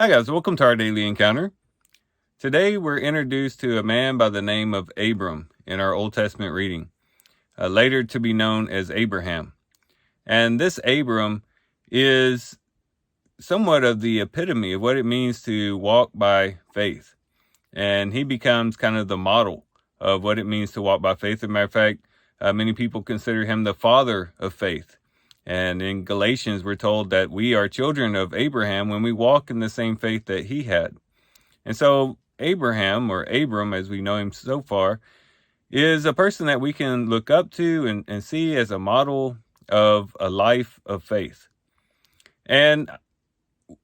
Hi guys, welcome to our daily encounter. Today we're introduced to a man by the name of Abram in our Old Testament reading, later to be known as Abraham. And this Abram is somewhat of the epitome of what it means to walk by faith. And he becomes kind of the model of what it means to walk by faith. As a matter of fact, many people consider him the father of faith. And in Galatians, we're told that we are children of Abraham when we walk in the same faith that he had. And so Abraham, or Abram as we know him so far, is a person that we can look up to and see as a model of a life of faith. And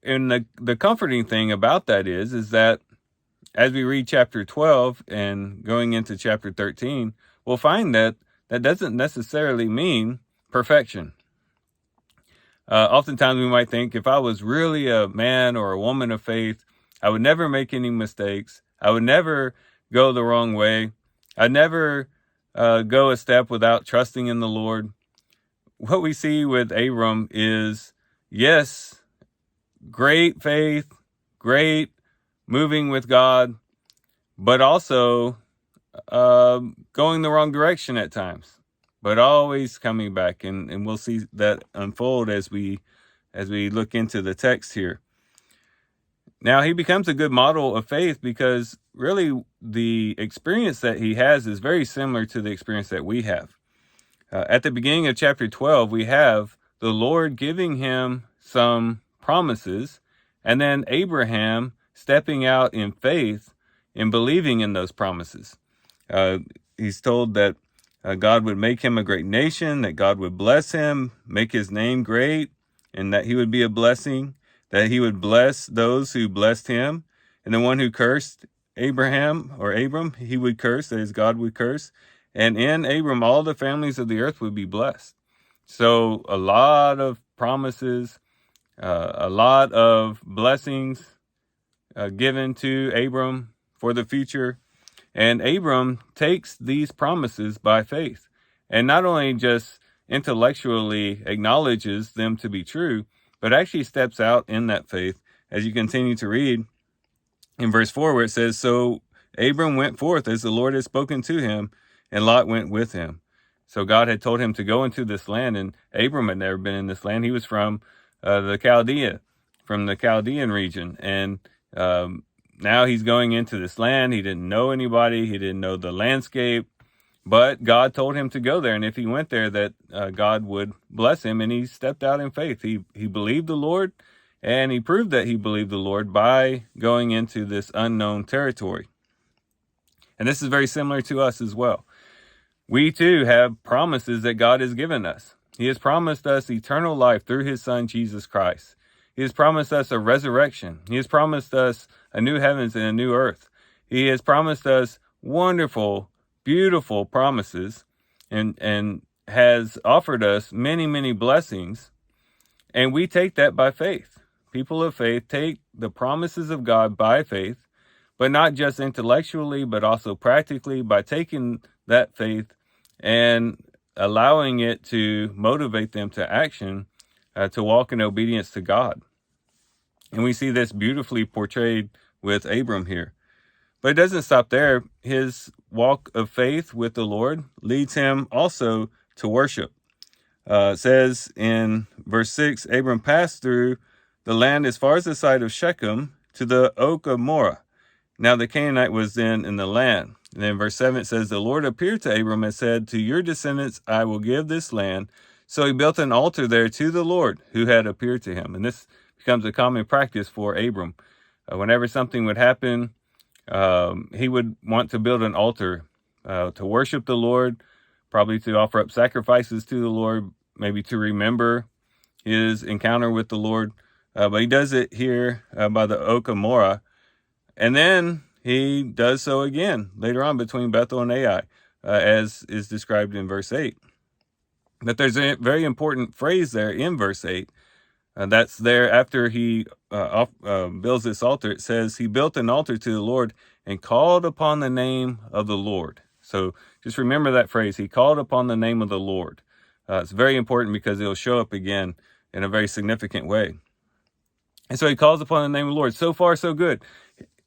the comforting thing about that is that as we read chapter 12 and going into chapter 13, we'll find that that doesn't necessarily mean perfection. Oftentimes we might think, if I was really a man or a woman of faith, I would never make any mistakes. I would never go the wrong way. I'd never go a step without trusting in the Lord. What we see with Abram is, yes, great faith, great moving with God, but also going the wrong direction at times, but always coming back. And we'll see that unfold as we look into the text here. Now, he becomes a good model of faith because really the experience that he has is very similar to the experience that we have. At the beginning of chapter 12, we have the Lord giving him some promises, and then Abraham stepping out in faith and believing in those promises. He's told that God would make him a great nation, that God would bless him, make his name great, and that he would be a blessing, that he would bless those who blessed him, and the one who cursed Abraham or Abram, he would curse, that is, God would curse. And in Abram, all the families of the earth would be blessed. So a lot of promises, a lot of blessings given to Abram for the future. And Abram takes these promises by faith, and not only just intellectually acknowledges them to be true, but actually steps out in that faith. As you continue to read in verse 4, where it says, "So Abram went forth as the Lord had spoken to him, and Lot went with him." So God had told him to go into this land, and Abram had never been in this land. He was from the Chaldean region, and now he's going into this land. He didn't know anybody. He didn't know the landscape, but God told him to go there. And if he went there, that God would bless him. And he stepped out in faith. He believed the Lord, and he proved that he believed the Lord by going into this unknown territory. And this is very similar to us as well. We too have promises that God has given us. He has promised us eternal life through his son, Jesus Christ. He has promised us a resurrection. He has promised us a new heavens and a new earth. He has promised us wonderful, beautiful promises, and has offered us many, many blessings. And we take that by faith. People of faith take the promises of God by faith, but not just intellectually, but also practically, by taking that faith and allowing it to motivate them to action, to walk in obedience to God. And we see this beautifully portrayed with Abram here. But it doesn't stop there. His walk of faith with the Lord leads him also to worship. It says in verse 6, Abram passed through the land as far as the site of Shechem to the oak of Moreh. Now the Canaanite was then in the land. And then verse 7, it says, the Lord appeared to Abram and said, to your descendants I will give this land. So he built an altar there to the Lord who had appeared to him. And this becomes a common practice for Abram. Whenever something would happen, he would want to build an altar to worship the Lord, probably to offer up sacrifices to the Lord, maybe to remember his encounter with the Lord. But he does it here by the oak of Moreh. And then he does so again later on between Bethel and Ai, as is described in verse 8. But there's a very important phrase there in verse 8. That's there after he builds this altar. It says, he built an altar to the Lord and called upon the name of the Lord. So just remember that phrase. He called upon the name of the Lord. It's very important because it'll show up again in a very significant way. And so he calls upon the name of the Lord. So far, so good.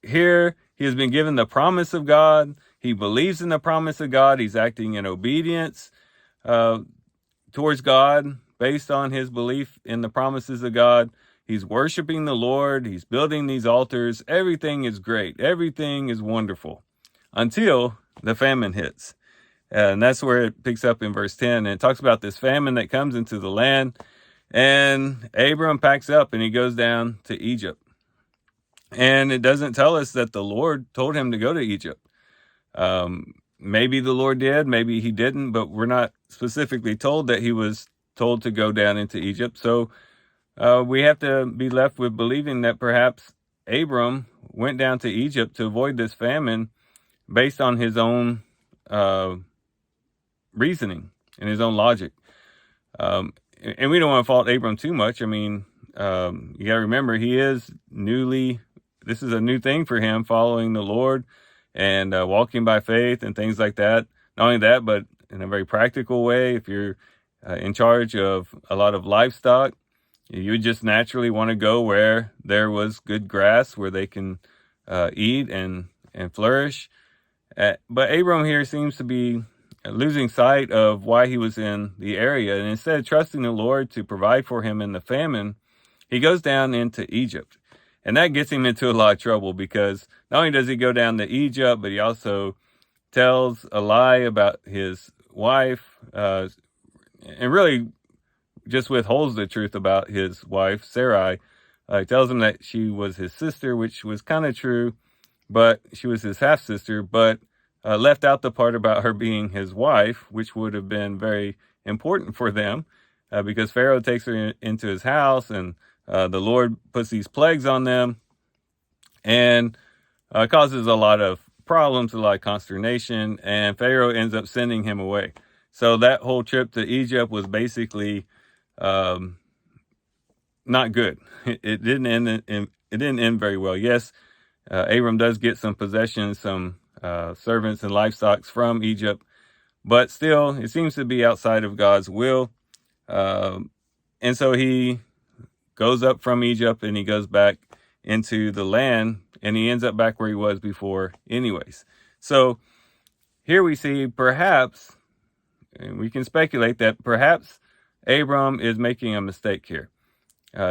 Here, he has been given the promise of God. He believes in the promise of God. He's acting in obedience towards God based on his belief in the promises of God. He's worshiping the Lord. He's building these altars. Everything is great. Everything is wonderful until the famine hits. And that's where it picks up in verse 10. And it talks about this famine that comes into the land. And Abram packs up and he goes down to Egypt. And it doesn't tell us that the Lord told him to go to Egypt. Maybe the Lord did, maybe he didn't, but we're not specifically told that he was told to go down into Egypt. So we have to be left with believing that perhaps Abram went down to Egypt to avoid this famine based on his own reasoning and his own logic. And we don't want to fault Abram too much. I mean, you got to remember, this is a new thing for him, following the Lord and walking by faith and things like that. Not only that, but in a very practical way, if you're in charge of a lot of livestock, you would just naturally want to go where there was good grass, where they can eat and flourish. But Abram here seems to be losing sight of why he was in the area. And instead of trusting the Lord to provide for him in the famine, he goes down into Egypt. And that gets him into a lot of trouble, because not only does he go down to Egypt, but he also tells a lie about his wife, and really just withholds the truth about his wife, Sarai. He tells him that she was his sister, which was kind of true, but she was his half-sister, but left out the part about her being his wife, which would have been very important for them, because Pharaoh takes her into his house, and the Lord puts these plagues on them, and causes a lot of problems, a lot of consternation, and Pharaoh ends up sending him away. So that whole trip to Egypt was basically not good. It didn't end very well. Yes, Abram does get some possessions, some servants and livestock from Egypt, but still, it seems to be outside of God's will. And so he goes up from Egypt and he goes back into the land, and he ends up back where he was before anyways. So here we see, perhaps, and we can speculate that perhaps Abram is making a mistake here.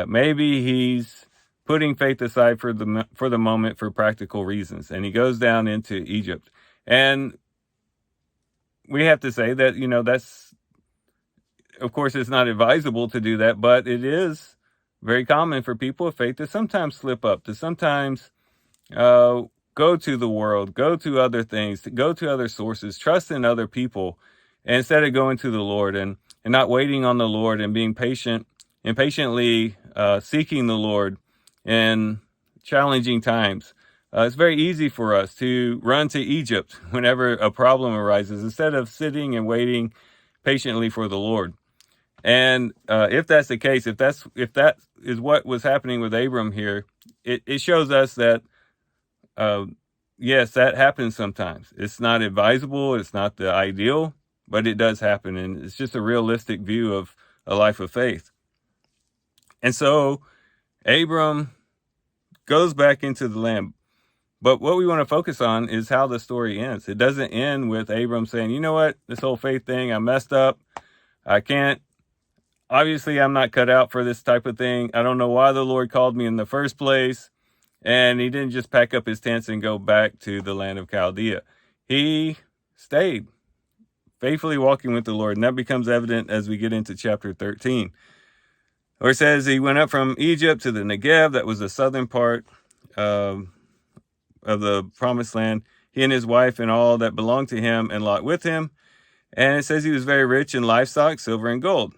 Maybe he's putting faith aside for the moment for practical reasons, and he goes down into Egypt. And we have to say that, that's, of course, it's not advisable to do that, but it is very common for people of faith to sometimes slip up, to sometimes go to the world, go to other things, to go to other sources, trust in other people, instead of going to the Lord and not waiting on the Lord and being patient and patiently seeking the Lord in challenging times. It's very easy for us to run to Egypt whenever a problem arises, instead of sitting and waiting patiently for the Lord. And if that's the case, if that is what was happening with Abram here, it shows us that yes, that happens sometimes. It's not advisable, it's not the ideal, but it does happen, and it's just a realistic view of a life of faith. And so Abram goes back into the land. But what we want to focus on is how the story ends. It doesn't end with Abram saying, you know what, this whole faith thing, I messed up. Obviously, I'm not cut out for this type of thing. I don't know why the Lord called me in the first place. And he didn't just pack up his tents and go back to the land of Chaldea. He stayed faithfully walking with the Lord. And that becomes evident as we get into chapter 13. Where it says he went up from Egypt to the Negev. That was the southern part of the promised land. He and his wife and all that belonged to him, and Lot with him. And it says he was very rich in livestock, silver and gold.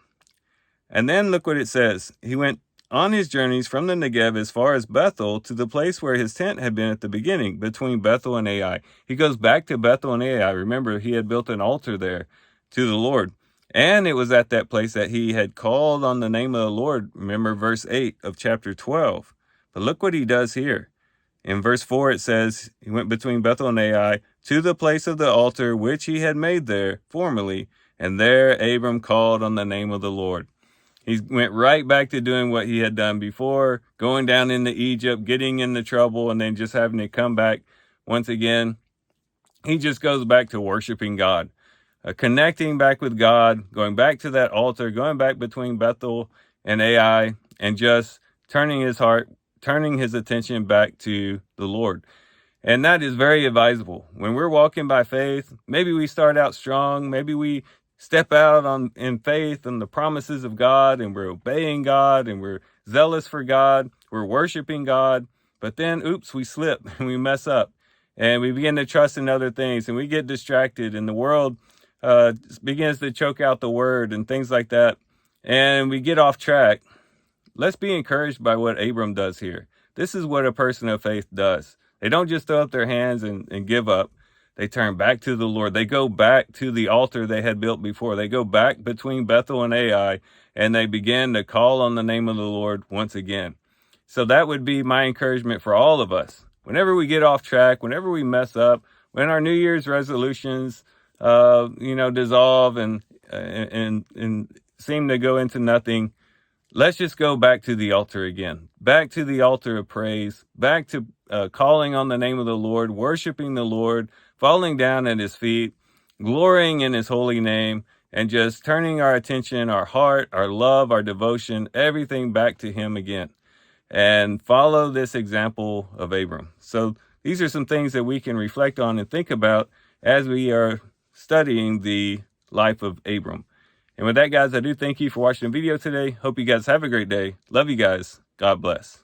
And then look what it says. He went on his journeys from the Negev as far as Bethel, to the place where his tent had been at the beginning, between Bethel and Ai. He goes back to Bethel and Ai. Remember, he had built an altar there to the Lord. And it was at that place that he had called on the name of the Lord. Remember verse 8 of chapter 12. But look what he does here. In verse 4, it says, he went between Bethel and Ai to the place of the altar which he had made there formerly, and there Abram called on the name of the Lord. He went right back to doing what he had done before, going down into Egypt, getting into trouble, and then just having to come back once again. He just goes back to worshiping God, connecting back with God, going back to that altar, going back between Bethel and Ai, and just turning his attention back to the Lord. And that is very advisable. When we're walking by faith, maybe we start out strong, maybe we step out in faith on the promises of God, and we're obeying God, and we're zealous for God, we're worshiping God, but then, oops, we slip and we mess up, and we begin to trust in other things, and we get distracted, and the world begins to choke out the word and things like that, and we get off track. Let's be encouraged by what Abram does here. This is what a person of faith does. They don't just throw up their hands and give up. They turn back to the Lord. They go back to the altar they had built before. They go back between Bethel and Ai, and they begin to call on the name of the Lord once again. So that would be my encouragement for all of us. Whenever we get off track, whenever we mess up, when our New Year's resolutions, dissolve and seem to go into nothing, let's just go back to the altar again, back to the altar of praise, back to calling on the name of the Lord, worshiping the Lord, falling down at his feet, glorying in his holy name, and just turning our attention, our heart, our love, our devotion, everything back to him again. And follow this example of Abram. So these are some things that we can reflect on and think about as we are studying the life of Abram. And with that, guys, I do thank you for watching the video today. Hope you guys have a great day. Love you guys. God bless.